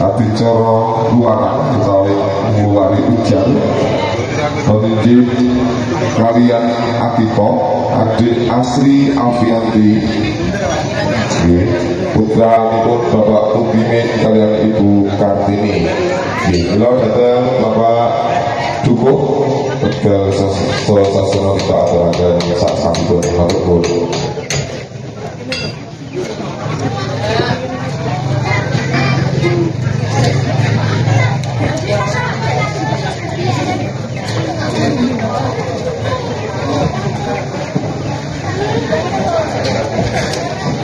Adicara luaran utawi ngulari ujan penunjuk kalian Atiko adik Asri Alfianti putra pun Bapak Utime kalian Ibu Kartini. Kalau datang Bapak Dukuh tegal sasana kita aturaken sak sampun harupun.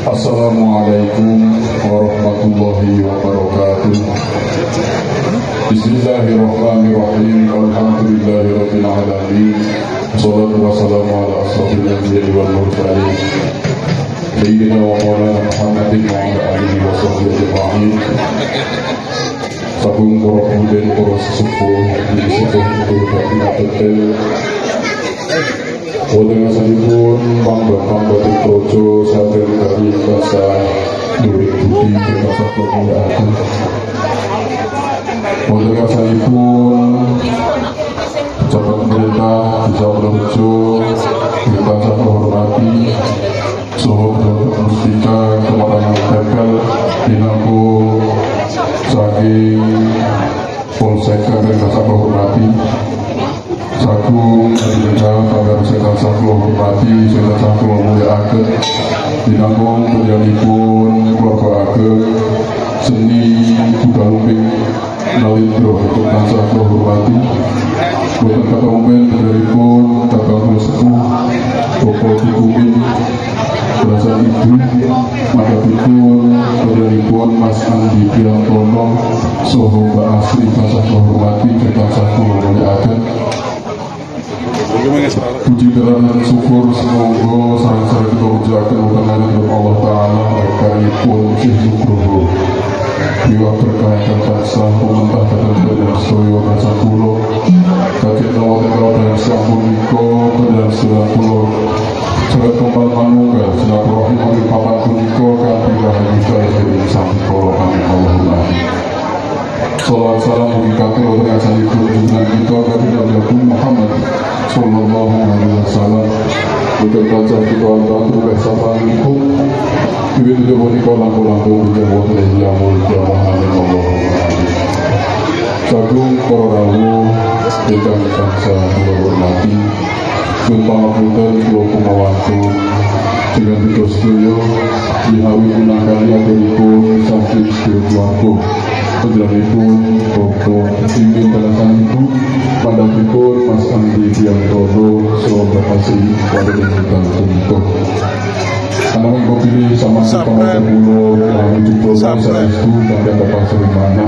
Assalamualaikum warahmatullahi wabarakatuh. Bismillahirrahmanirrahim. Alhamdulillahirabbil alamin. Wassalatu wassalamu ala asrofil anbiya'i wal mursalin. Sayyidina wa maulana Muhammadin wa ala alihi wa sahbihi ajma'in. Sagung para pundhen para sesepuh di sepuh tetel. Wonten asalipun panggon projo saking dari basa durik budi basa kemuliaan. Wonten asalipun pejabat pemerintah bisa menuju kita sangat menghormati seluruh mustika kematanan tempel dinaku saking polsek yang sangat menghormati. Sagung Adinda agar saya saklo hormati, saya saklo muliakan dinanggung penjalipun keluarga ageng seni kuda lumping nalindro untuk saklo hormati buatan kata umpen penjalipun kakak sepuh Bapak Dikumin belasan ibu madapipun penjalipun Mas Andi Biantono soho Mbak Asri saklo hormati kita saklo muliakan. Puji dan syukur semoga sarang-sarang kita ucapkan utama dari Allah Ta'ala berkaripun Syekh Nugroho Dewa berkaitan tansah pementah dan soyo rasa pulau kakek nawat dan sampun niko dan selah pulau jagat kembal manunggal silaturahim kami papan puniko kanthi rahayu dari sampun kolo kami Allahumma salawat salam mengikati oleh asalipun junjungan kita kepada Nabi Muhammad sallallahu alaihi wasallam. Betul baca kita antara tugas sahabatku ibu tidak boleh kolang-kolang tidak boleh jamul Muhammad Allahumma sagung korawu kita bangsa menghormati sumpah punten kula kumawantu dengan tugas beliau dihawi unakali aturipun saking keluarga penjelanipun Bapak Pimpin Balasan Ibu Pandapipun Mas Andi Biantono Selamat kasih pada dengan untuk anak yang kau pilih sama si pemakai pulau lalu jumpa saya itu dan dapat serimana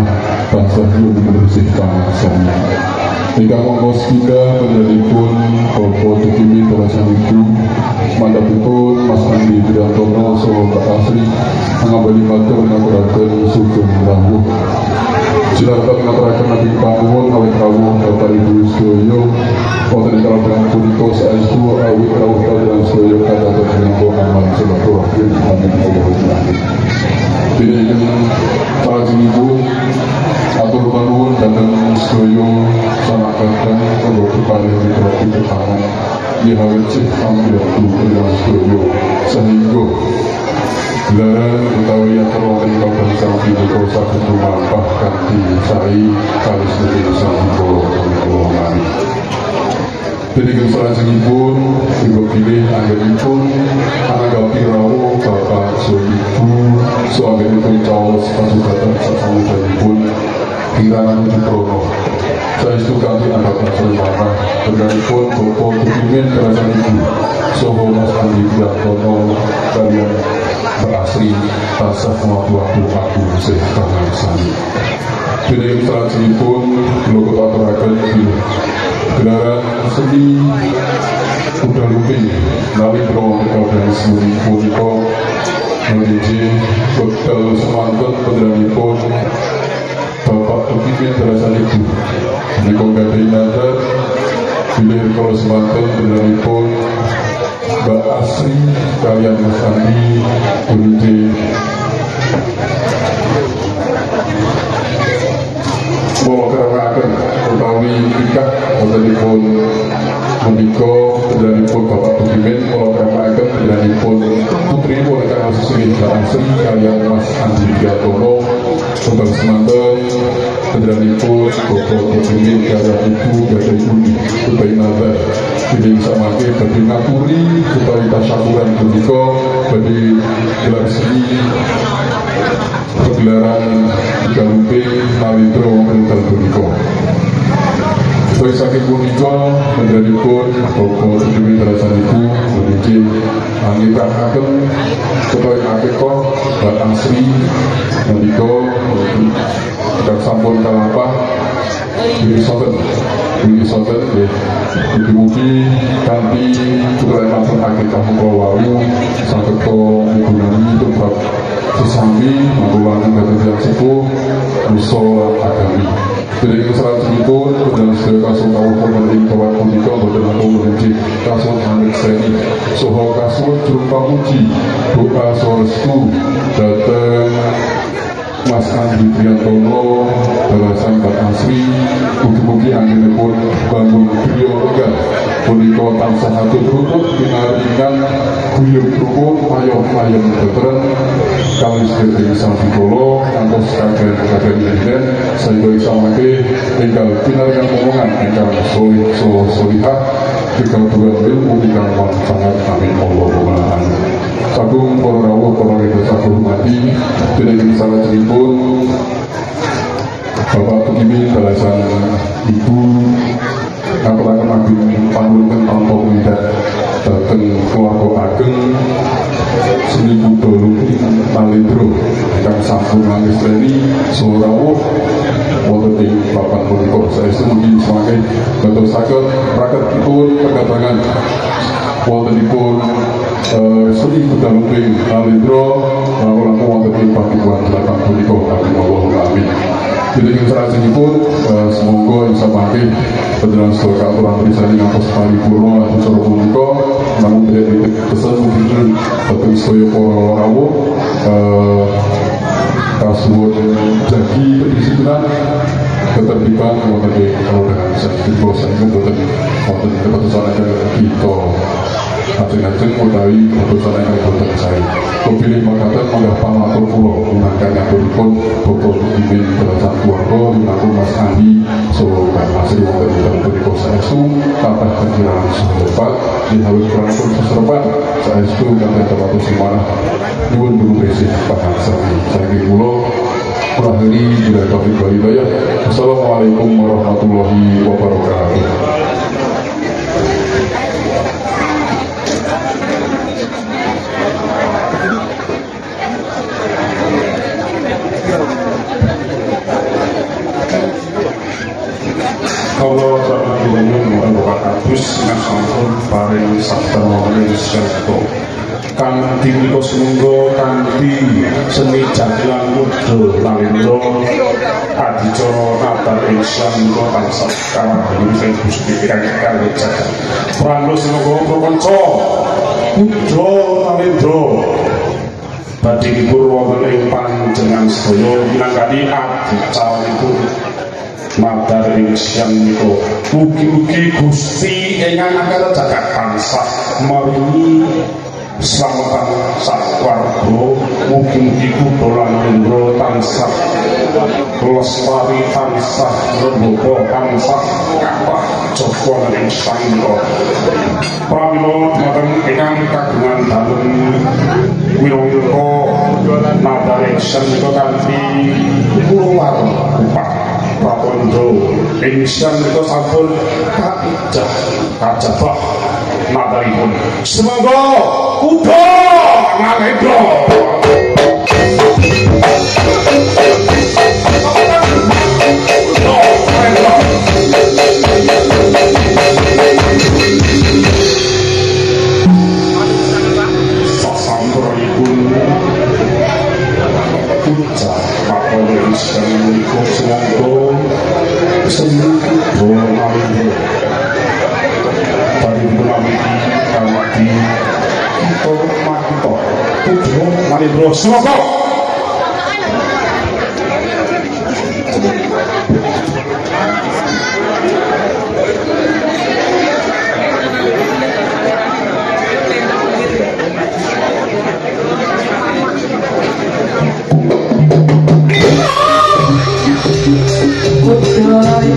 bangsa belum membersihkan semua jika kongkos kita penjelanipun Bapak Pimpin Balasan Ibu Mandapipun Mas Andi Biantono Selamat kasih mengabali matur mengaturakan sugeng rawuh silakan mengaturakan nabi panuwun awit rawuh Bapak Ibu sedoyo wonten ingkang dengan punika saestu awit rawuh kaliyan sedoyo kadados menika amal silaturahim amin Allahumma amin. Dene salajengipun atur panuwun dhateng sedoyo sanakaken kanggo keparing mitra pitanan dihawit cek ambil kaliyan sedoyo sehingga gelaran utawi atur ing bangsa punika saged lumampah kanthi sae kalis menika sampun kula Demikian salajengipun ibu pilih anggenipun ananggapi rawuh Bapak Ibu soalipun caos pasugatan sasampunipun kirang diprono saya itu kanthi angkatan Sulmana berganipun Bapak Kupimin Kerajaan Ibu Soho Mas Andi Biantono kalian berasri tasah waktu aku setangan sani jadi selanjutipun logo aturaken gelaran seni udah lumping nali promo dan seni punika menuju bekal semanten pendanipun Bapak Kupimin Kerajaan Ibu menika gadhahi nazar bilih kala semanten pendanipun Mbak Asri kalian Mas Andi menuju mau keramakan utawi nikah wontenipun menika pendanipun Bapak Kupimin mau keramakan pendanipun putri pun ingkang asring Mbak Asri kalian Mas Andi Biantono untuk semanten pendanipun Bapak Kupimin kalian Ibu gadhahi budi utawi nazar bilih samangke badhe ngaturi utawi tasyakuran punika badhe gelar seni pergelaran Galumping Nalindro Mental punika. Baik saking punika pendanipun Bapak Kupimin Kerajaan Ibu menuju angitaken utawi akekah Mbak Asri menika ingkang sampun kalampah Budi Soten mugi-mugi kanthi kulayaken akekah kula wau sageta migunani tumrap sesami mangkulangan kagem sepuh nusa agami. Jadi selanjutipun dan sedaya kasuwun pemerintah kawan punika boten langkung menuju kasuwun amit seni saha kasuwun juru pamuji doa sarestu dhateng Mas Andi Biantono balasan Mbak Asri mugi-mugi anggenipun bangun griya lenggah punika tansah atur rukun pinaringan guyub rukun mayom-mayom teteren kali sedherek sang kula ngantos kagen den sehingga isa mangke ingkang pinaringan omongan ingkang solihah dikaburan ilmu ingkang manfaat amin Allahumma amin. Sagung para rawuh para ingkang sagung hormati dening salajengipun Bapak Kupimin balasan Ibu ngapuraken agung panuwun tanpa windat dhateng keluarga ageng seni Buddha Lumping Nalindro ingkang sampun ngangestreni saha rawuh wonten ing papan punika saestu mugi samangke dadosaken praketipun perkembangan wontenipun seni Buddha Lumping Nalindro langkung wonten ing padukuhan dhateng punika amin Allahumma amin. Jadi salajengipun semoga bisa mangke panjenengan sedaya katuran pirsani ngantos paripurna acara punika namun tidak pesen mungkin dhateng sedaya para rawuh kasuwun jagi pendisiplinan ketertiban wonten ing kalurahan saking saking boten wonten keputusan kita ajeng-ajeng utawi keputusan ingkang boten sae. Kepilih makaten manggah pamatur kula minangka ngaturipun Bapak Kupimin Kerajaan Keluarga minangka Mas Andi saha Mbak Asri wonten ing punika saestu kathah panjenengan seserepat dihawit prapun seserepat saestu kanthi tepatus semanah nyuwun Guru Besih pangarsani saking kula akhiri bila taufiq wal hidayah. Wassalamualaikum warahmatullahi wabarakatuh. Kalau zaman dulu Bapak Kadus dengan sampun paring sabda wonten sedo kang dinika semunggo kanthi seni jatilan Buddha Nalindro adicara natar Islam menika tansah kawedhi sing Gusti kirang kangge jagat prangga semoga prakanca Buddha Nalindro badhe dipun wonten ing panjenengan sedaya minangkani adicaripun Madar Islam niku mugi-mugi Gusti ingkang angkara jagat tansah maringi slametan sakwarga mugi-mugi Buddha Nalindro tansah lestari tansah rembaka tansah kathah joko ing sangga pramila dhumateng ingkang kagungan dalem wirangka Madar Islam niku kanthi kuluwarga upah Prapondo insya Allah sampun kaijah kajabah nadaripun semoga kuda ngalendo sasampunipun puncak Prapondo insya Allah semoga sembuh kuda ngalendo dari bulamiki kamati kita mantap kudu mari bro semoga Terima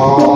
Tuh